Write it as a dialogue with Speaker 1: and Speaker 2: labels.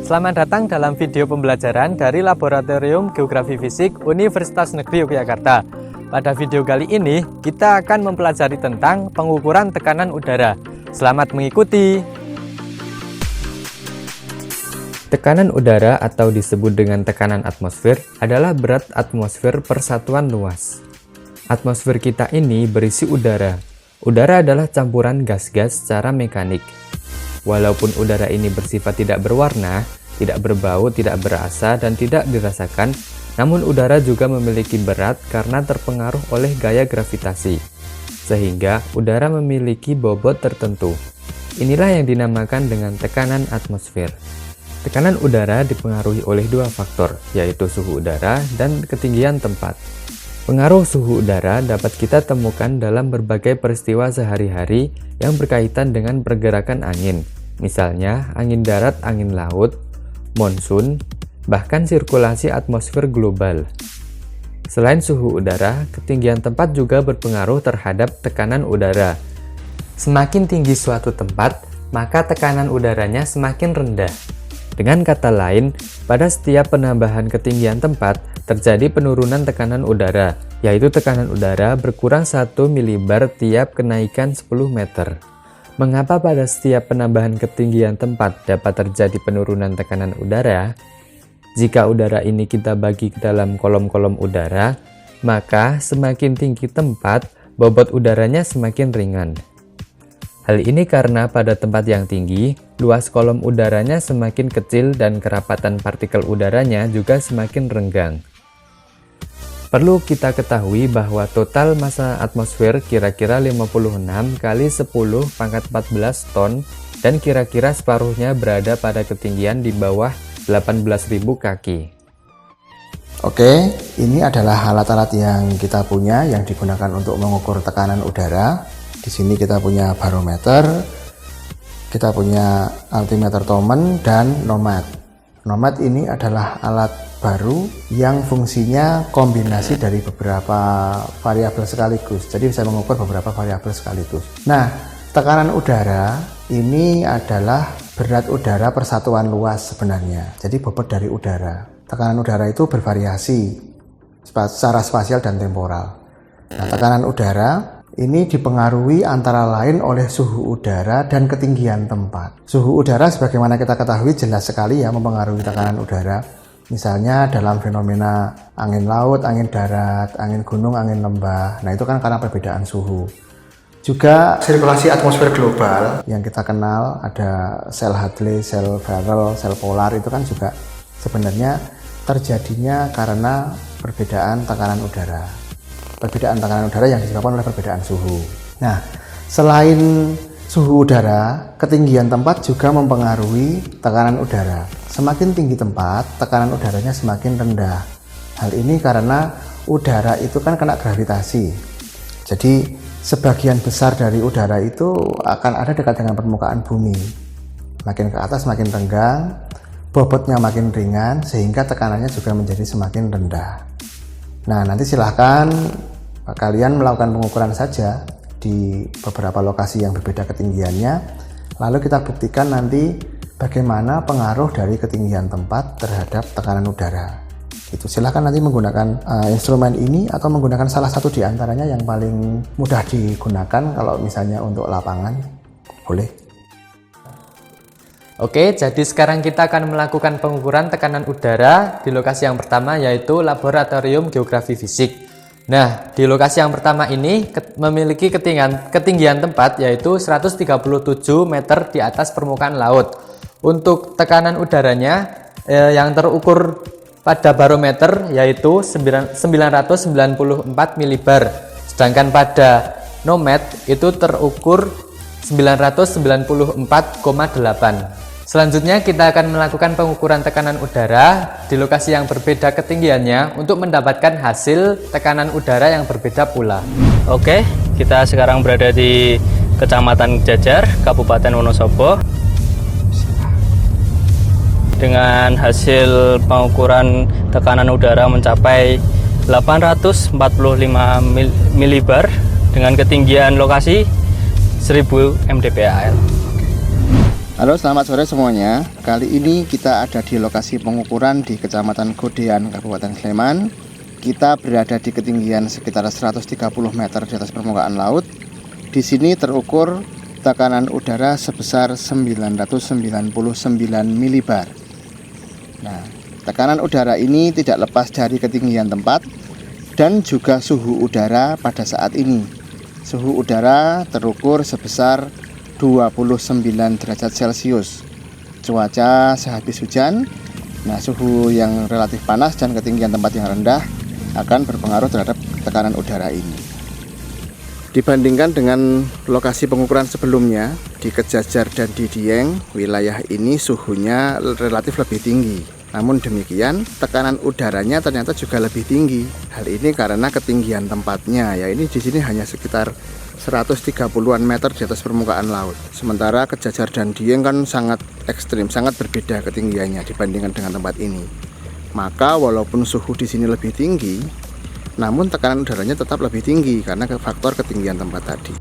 Speaker 1: Selamat datang dalam video pembelajaran dari Laboratorium Geografi Fisik Universitas Negeri Yogyakarta. Pada video kali ini, kita akan mempelajari tentang pengukuran tekanan udara. Selamat mengikuti! Tekanan udara atau disebut dengan tekanan atmosfer adalah berat atmosfer per satuan luas. Atmosfer kita ini berisi udara. Udara adalah campuran gas-gas secara mekanik. Walaupun udara ini bersifat tidak berwarna, tidak berbau, tidak berasa, dan tidak dirasakan, namun udara juga memiliki berat karena terpengaruh oleh gaya gravitasi, sehingga udara memiliki bobot tertentu. Inilah yang dinamakan dengan tekanan atmosfer. Tekanan udara dipengaruhi oleh dua faktor, yaitu suhu udara dan ketinggian tempat. Pengaruh suhu udara dapat kita temukan dalam berbagai peristiwa sehari-hari yang berkaitan dengan pergerakan angin, misalnya angin darat, angin laut, monsun, bahkan sirkulasi atmosfer global. Selain suhu udara, ketinggian tempat juga berpengaruh terhadap tekanan udara. Semakin tinggi suatu tempat, maka tekanan udaranya semakin rendah. Dengan kata lain, pada setiap penambahan ketinggian tempat, terjadi penurunan tekanan udara, yaitu tekanan udara berkurang 1 milibar tiap kenaikan 10 meter. Mengapa pada setiap penambahan ketinggian tempat dapat terjadi penurunan tekanan udara? Jika udara ini kita bagi ke dalam kolom-kolom udara, maka semakin tinggi tempat, bobot udaranya semakin ringan. Hal ini karena pada tempat yang tinggi, luas kolom udaranya semakin kecil dan kerapatan partikel udaranya juga semakin renggang. Perlu kita ketahui bahwa total massa atmosfer kira-kira 56 kali 10 pangkat 14 ton dan kira-kira separuhnya berada pada ketinggian di bawah 18.000 kaki.
Speaker 2: Oke, ini adalah alat-alat yang kita punya yang digunakan untuk mengukur tekanan udara. Di sini kita punya barometer, kita punya altimeter Thomann dan nomad. Nomad ini adalah alat baru yang fungsinya kombinasi dari beberapa variabel sekaligus. Jadi bisa mengukur beberapa variabel sekaligus. Nah, tekanan udara ini adalah berat udara per satuan luas sebenarnya. Jadi bobot dari udara. Tekanan udara itu bervariasi secara spasial dan temporal. Nah, tekanan udara ini dipengaruhi antara lain oleh suhu udara dan ketinggian tempat. Suhu udara sebagaimana kita ketahui jelas sekali ya mempengaruhi tekanan udara. Misalnya dalam fenomena angin laut, angin darat, angin gunung, angin lembah. Nah itu kan karena perbedaan suhu. Juga sirkulasi atmosfer global yang kita kenal ada sel Hadley, sel Farrell, sel polar itu kan juga sebenarnya terjadinya karena perbedaan tekanan udara. Perbedaan tekanan udara yang disebabkan oleh perbedaan suhu. Nah, selain suhu udara, ketinggian tempat juga mempengaruhi tekanan udara. Semakin tinggi tempat, tekanan udaranya semakin rendah. Hal ini karena udara itu kan kena gravitasi. Jadi, sebagian besar dari udara itu akan ada dekat dengan permukaan bumi. Makin ke atas makin renggang, bobotnya makin ringan, sehingga tekanannya juga menjadi semakin rendah. Nah, nanti silahkan kalian melakukan pengukuran saja di beberapa lokasi yang berbeda ketinggiannya, lalu kita buktikan nanti bagaimana pengaruh dari ketinggian tempat terhadap tekanan udara. Itu silahkan nanti menggunakan instrumen ini atau menggunakan salah satu di antaranya yang paling mudah digunakan kalau misalnya untuk lapangan, boleh.
Speaker 1: Oke, jadi sekarang kita akan melakukan pengukuran tekanan udara di lokasi yang pertama, yaitu Laboratorium Geografi Fisik. Nah, di lokasi yang pertama ini memiliki ketinggian tempat yaitu 137 meter di atas permukaan laut. Untuk tekanan udaranya yang terukur pada barometer yaitu 994 milibar. Sedangkan pada nomad itu terukur 994,8. Selanjutnya kita akan melakukan pengukuran tekanan udara di lokasi yang berbeda ketinggiannya untuk mendapatkan hasil tekanan udara yang berbeda pula.
Speaker 3: Oke, kita sekarang berada di Kecamatan Jajar, Kabupaten Wonosobo. Dengan hasil pengukuran tekanan udara mencapai 845 milibar dengan ketinggian lokasi 1000 mdpal.
Speaker 2: Halo, selamat sore semuanya. Kali ini kita ada di lokasi pengukuran di Kecamatan Godean, Kabupaten Sleman. Kita berada di ketinggian sekitar 130 meter di atas permukaan laut. Di sini terukur tekanan udara sebesar 999 milibar. Nah, tekanan udara ini tidak lepas dari ketinggian tempat dan juga suhu udara pada saat ini. Suhu udara terukur sebesar 29 derajat Celcius. Cuaca sehabis hujan. Nah, suhu yang relatif panas dan ketinggian tempat yang rendah akan berpengaruh terhadap tekanan udara ini. Dibandingkan dengan lokasi pengukuran sebelumnya di Kejajar dan di Dieng, wilayah ini suhunya relatif lebih tinggi. Namun demikian, tekanan udaranya ternyata juga lebih tinggi. Hal ini karena ketinggian tempatnya, ya ini di sini hanya sekitar 130-an meter di atas permukaan laut. Sementara Kejajar dan Dieng kan sangat ekstrim, sangat berbeda ketinggiannya dibandingkan dengan tempat ini. Maka walaupun suhu di sini lebih tinggi, namun tekanan udaranya tetap lebih tinggi karena faktor ketinggian tempat tadi.